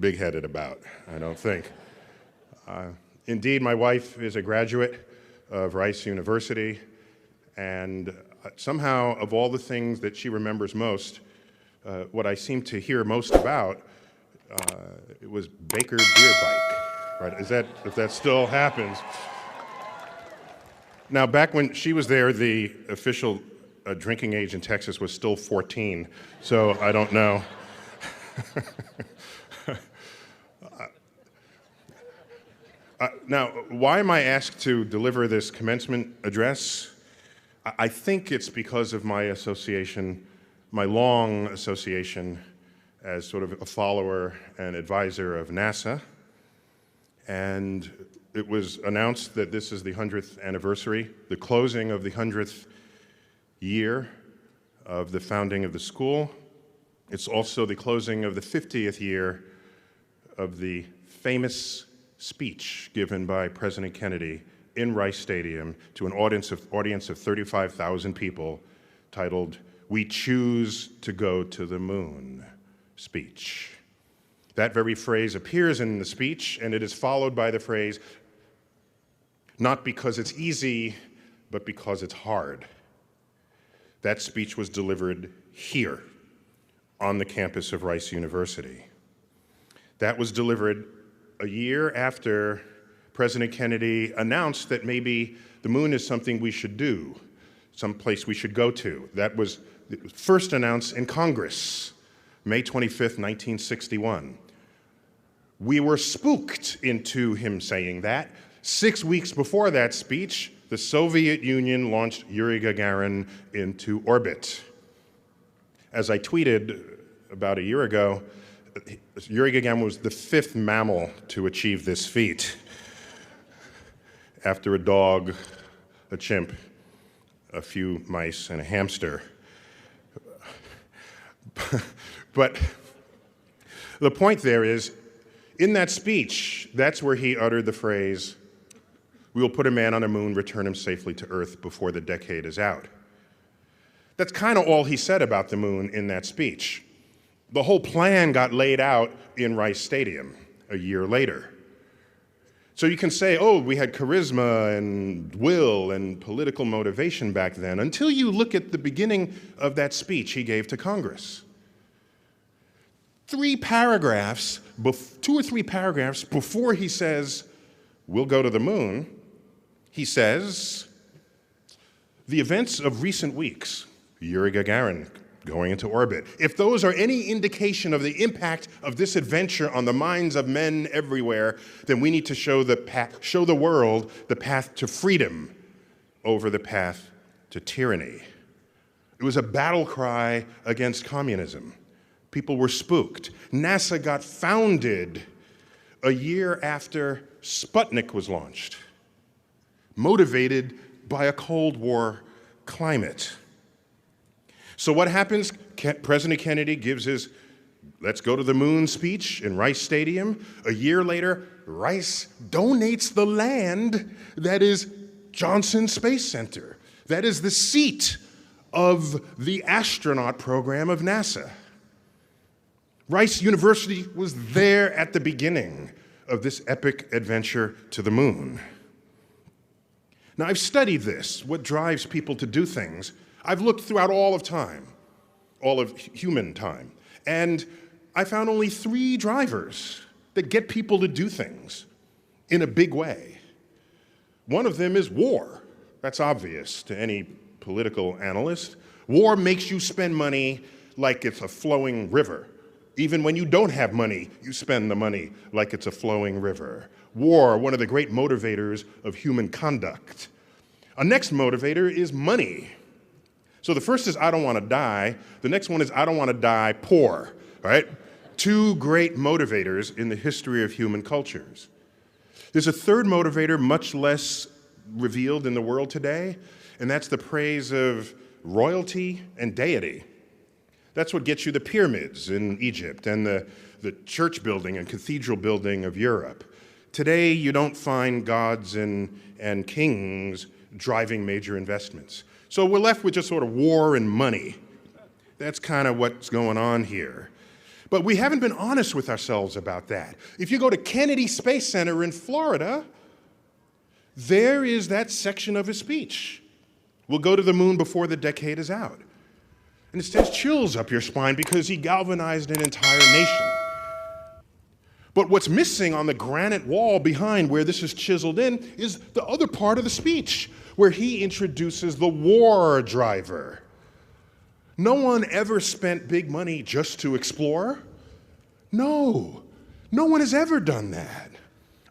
big-headed about, I don't think. Indeed, my wife is a graduate of Rice University, and somehow, of all the things that she remembers most, what I seem to hear most about, it was Baker Beer Bike, right? If that still happens. Now, back when she was there, the official drinking age in Texas was still 14, so I don't know. Now, why am I asked to deliver this commencement address? I think it's because of my association, my long association as sort of a follower and advisor of NASA. And it was announced that this is the 100th anniversary, the closing of the 100th year of the founding of the school. It's also the closing of the 50th year of the famous speech given by President Kennedy in Rice Stadium to an audience of 35,000 people titled, "We Choose to Go to the Moon" speech. That very phrase appears in the speech, and it is followed by the phrase, "Not because it's easy, but because it's hard." That speech was delivered here on the campus of Rice University. That was delivered a year after President Kennedy announced that maybe the moon is something we should do, someplace we should go to. That was first announced in Congress, May 25th, 1961. We were spooked into him saying that. 6 weeks before that speech, the Soviet Union launched Yuri Gagarin into orbit. As I tweeted about a year ago, Yuri Gagarin was the 5th mammal to achieve this feat, after a dog, a chimp, a few mice, and a hamster. But the point there is, in that speech, that's where he uttered the phrase, "We will put a man on the moon, return him safely to Earth before the decade is out." That's kind of all he said about the moon in that speech. The whole plan got laid out in Rice Stadium a year later. So you can say, oh, we had charisma and will and political motivation back then, until you look at the beginning of that speech he gave to Congress. 2 or 3 paragraphs before he says, "We'll go to the moon," he says, "The events of recent weeks, Yuri Gagarin going into orbit, if those are any indication of the impact of this adventure on the minds of men everywhere, then we need to show the world the path to freedom over the path to tyranny." It was a battle cry against communism. People were spooked. NASA got founded a year after Sputnik was launched, motivated by a Cold War climate. So what happens? President Kennedy gives his "let's go to the moon" speech in Rice Stadium. A year later, Rice donates the land that is Johnson Space Center. That is the seat of the astronaut program of NASA. Rice University was there at the beginning of this epic adventure to the moon. Now, I've studied this, what drives people to do things. I've looked throughout all of time, all of human time, and I found only 3 drivers that get people to do things in a big way. One of them is war. That's obvious to any political analyst. War makes you spend money like it's a flowing river. Even when you don't have money, you spend the money like it's a flowing river. War, one of the great motivators of human conduct. A next motivator is money. So the first is I don't want to die. The next one is I don't want to die poor, right? 2 great motivators in the history of human cultures. There's a third motivator, much less revealed in the world today, and that's the praise of royalty and deity. That's what gets you the pyramids in Egypt and the church building and cathedral building of Europe. Today, you don't find gods and kings driving major investments. So we're left with just sort of war and money. That's kind of what's going on here. But we haven't been honest with ourselves about that. If you go to Kennedy Space Center in Florida, there is that section of his speech. We'll go to the moon before the decade is out. And it sends chills up your spine because he galvanized an entire nation. But what's missing on the granite wall behind where this is chiseled in is the other part of the speech, where he introduces the war driver. No one ever spent big money just to explore. No one has ever done that.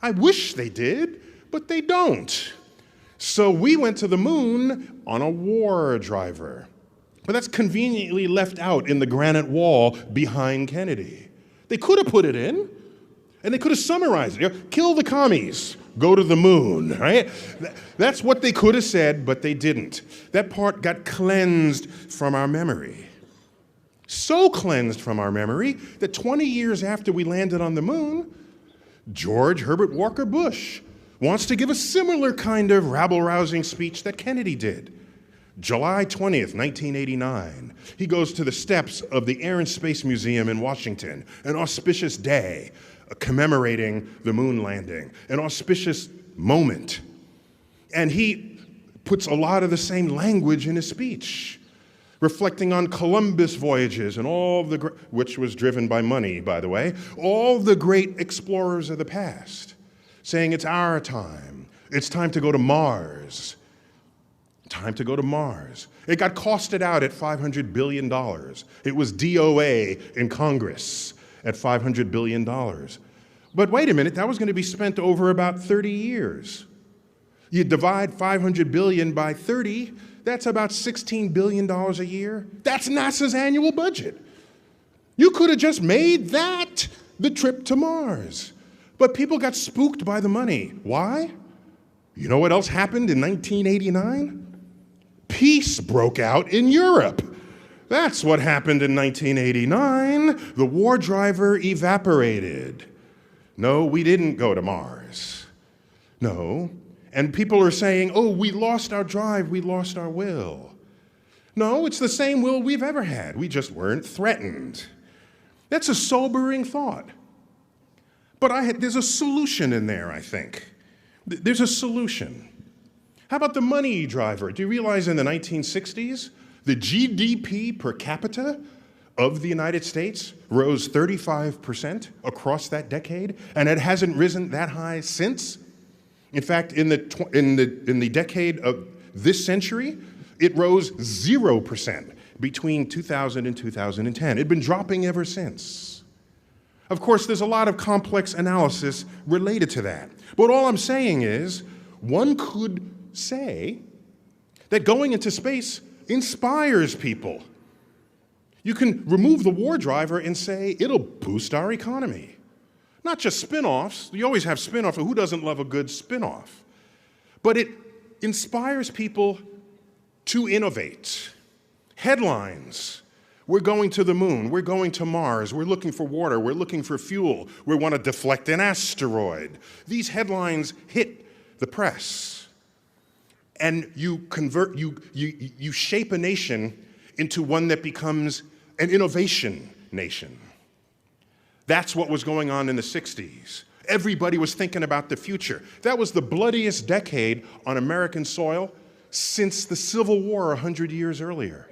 I wish they did, but they don't. So we went to the moon on a war driver. But that's conveniently left out in the granite wall behind Kennedy. They could have put it in, and they could have summarized it. Kill the commies, go to the moon, right? That's what they could have said, but they didn't. That part got cleansed from our memory. So cleansed from our memory that 20 years after we landed on the moon, George Herbert Walker Bush wants to give a similar kind of rabble-rousing speech that Kennedy did. July 20th, 1989, he goes to the steps of the Air and Space Museum in Washington, an auspicious day commemorating the moon landing, an auspicious moment. And he puts a lot of the same language in his speech, reflecting on Columbus voyages and which was driven by money, by the way, all the great explorers of the past, saying it's our time. It's time to go to Mars. Time to go to Mars. It got costed out at $500 billion. It was DOA in Congress at $500 billion. But wait a minute, that was going to be spent over about 30 years. You divide $500 billion by 30, that's about $16 billion a year. That's NASA's annual budget. You could have just made that the trip to Mars. But people got spooked by the money. Why? You know what else happened in 1989? Peace broke out in Europe. That's what happened in 1989. The war driver evaporated. No, we didn't go to Mars. No. And people are saying, oh, we lost our drive, we lost our will. No, it's the same will we've ever had. We just weren't threatened. That's a sobering thought. But there's a solution in there, I think. There's a solution. How about the money driver? Do you realize in the 1960s, the GDP per capita of the United States rose 35% across that decade, and it hasn't risen that high since? In fact, in the decade of this century, it rose 0% between 2000 and 2010. It'd been dropping ever since. Of course, there's a lot of complex analysis related to that. But all I'm saying is, one could say that going into space inspires people. You can remove the war driver and say it'll boost our economy. Not just spin-offs. You always have spin-offs. Who doesn't love a good spin-off? But it inspires people to innovate. Headlines. We're going to the moon. We're going to Mars. We're looking for water. We're looking for fuel. We want to deflect an asteroid. These headlines hit the press. And you shape a nation into one that becomes an innovation nation. That's what was going on in the 60s. Everybody was thinking about the future. That was the bloodiest decade on American soil since the Civil War 100 years earlier.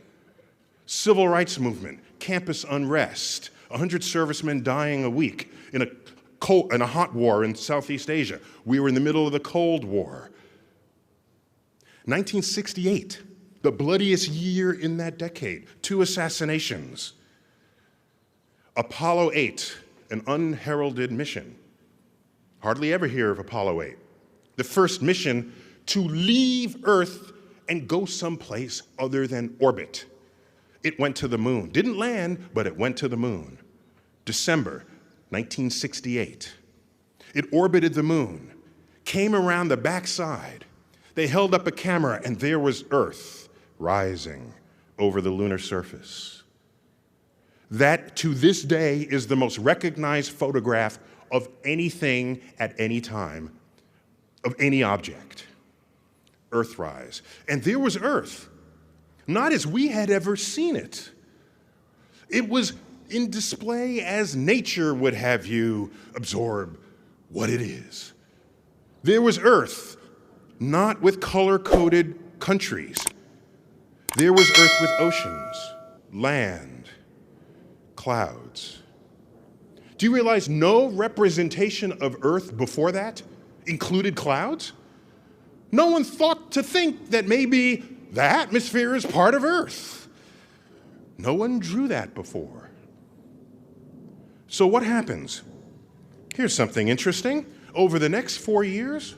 Civil rights movement, campus unrest, 100 servicemen dying a week in a hot war in Southeast Asia. We were in the middle of the Cold War. 1968, the bloodiest year in that decade, 2 assassinations. Apollo 8, an unheralded mission. Hardly ever hear of Apollo 8. The first mission to leave Earth and go someplace other than orbit. It went to the moon. Didn't land, but it went to the moon. December 1968. It orbited the moon, came around the backside. They held up a camera, and there was Earth rising over the lunar surface. That, to this day, is the most recognized photograph of anything at any time, of any object. Earthrise. And there was Earth, not as we had ever seen it. It was in display as nature would have you absorb what it is. There was Earth, not with color-coded countries. There was Earth with oceans, land, clouds. Do you realize no representation of Earth before that included clouds? No one thought to think that maybe the atmosphere is part of Earth. No one drew that before. So what happens? Here's something interesting. Over the next 4 years,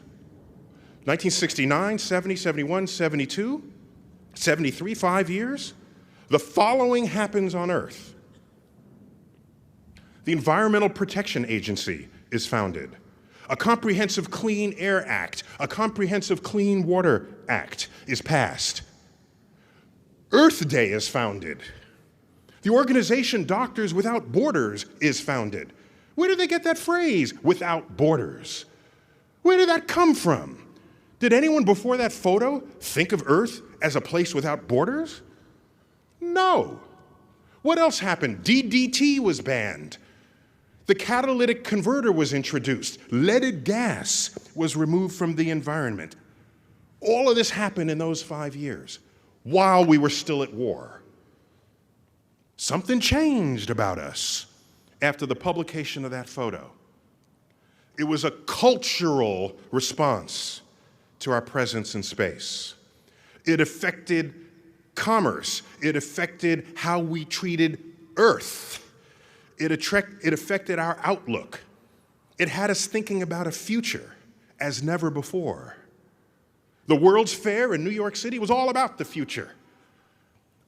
1969, 70, 71, 72, 73, 5 years, the following happens on Earth. The Environmental Protection Agency is founded. A Comprehensive Clean Air Act, a Comprehensive Clean Water Act is passed. Earth Day is founded. The organization Doctors Without Borders is founded. Where did they get that phrase, without borders? Where did that come from? Did anyone before that photo think of Earth as a place without borders? No. What else happened? DDT was banned. The catalytic converter was introduced. Leaded gas was removed from the environment. All of this happened in those 5 years while we were still at war. Something changed about us after the publication of that photo. It was a cultural response to our presence in space. It affected commerce. It affected how we treated Earth. It affected our outlook. It had us thinking about a future as never before. The World's Fair in New York City was all about the future.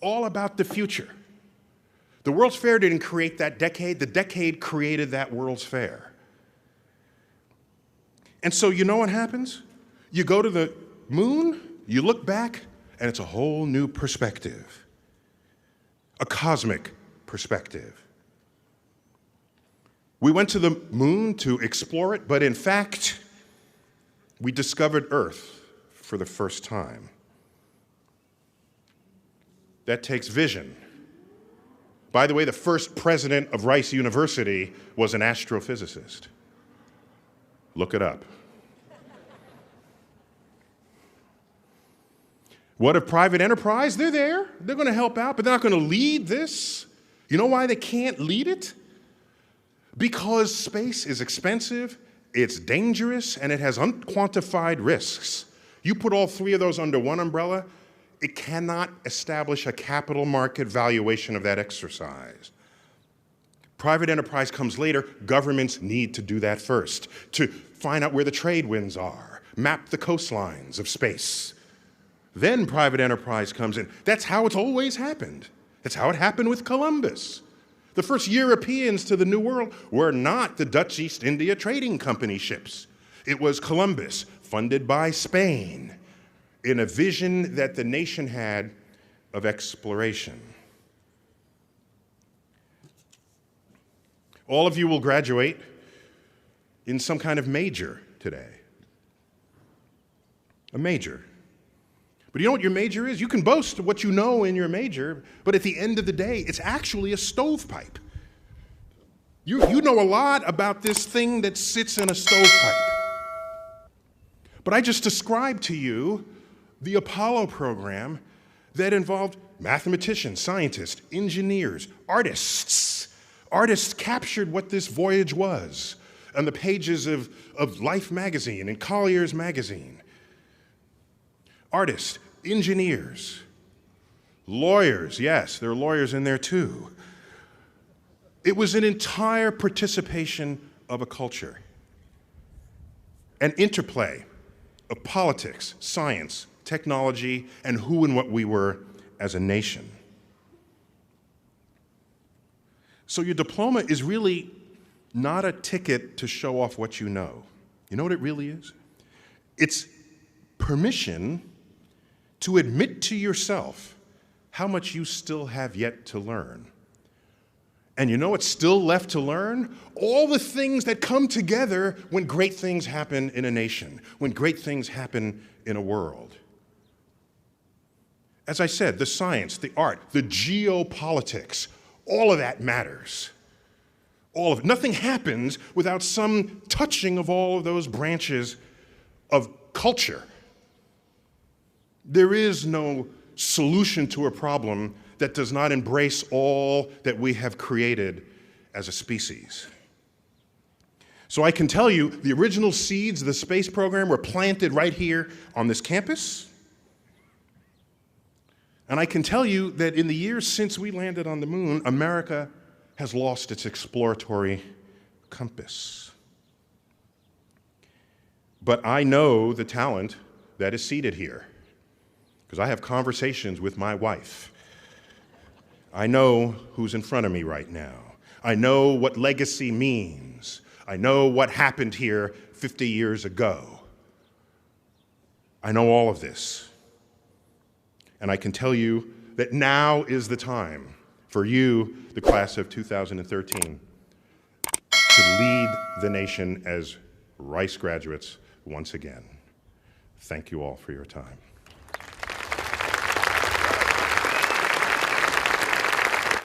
All about the future. The World's Fair didn't create that decade. The decade created that World's Fair. And so you know what happens? You go to the moon, you look back, and it's a whole new perspective. A cosmic perspective. We went to the moon to explore it, but in fact, we discovered Earth for the first time. That takes vision. By the way, the first president of Rice University was an astrophysicist. Look it up. What of private enterprise? They're there. They're going to help out, but they're not going to lead this. You know why they can't lead it? Because space is expensive, it's dangerous, and it has unquantified risks. You put all three of those under one umbrella, it cannot establish a capital market valuation of that exercise. Private enterprise comes later. Governments need to do that first, to find out where the trade winds are, map the coastlines of space. Then private enterprise comes in. That's how it's always happened. That's how it happened with Columbus. The first Europeans to the New World were not the Dutch East India Trading Company ships. It was Columbus, funded by Spain, in a vision that the nation had of exploration. All of you will graduate in some kind of major today. A major. But you know what your major is? You can boast of what you know in your major, but at the end of the day, it's actually a stovepipe. You know a lot about this thing that sits in a stovepipe. But I just described to you the Apollo program that involved mathematicians, scientists, engineers, artists. Artists captured what this voyage was on the pages of Life magazine and Collier's magazine. Artists, engineers, lawyers, yes, there are lawyers in there too. It was an entire participation of a culture, an interplay of politics, science, technology, and who and what we were as a nation. So your diploma is really not a ticket to show off what you know. You know what it really is? It's permission to admit to yourself how much you still have yet to learn. And you know what's still left to learn? All the things that come together when great things happen in a nation, when great things happen in a world. As I said, the science, the art, the geopolitics, All of that matters. All of it. Nothing happens without some touching of all of those branches of culture. There is no solution to a problem that does not embrace all that we have created as a species. So I can tell you the original seeds of the space program were planted right here on this campus. And I can tell you that in the years since we landed on the moon, America has lost its exploratory compass. But I know the talent that is seated here, because I have conversations with my wife. I know who's in front of me right now. I know what legacy means. I know what happened here 50 years ago. I know all of this. And I can tell you that now is the time for you, the class of 2013, to lead the nation as Rice graduates once again. Thank you all for your time.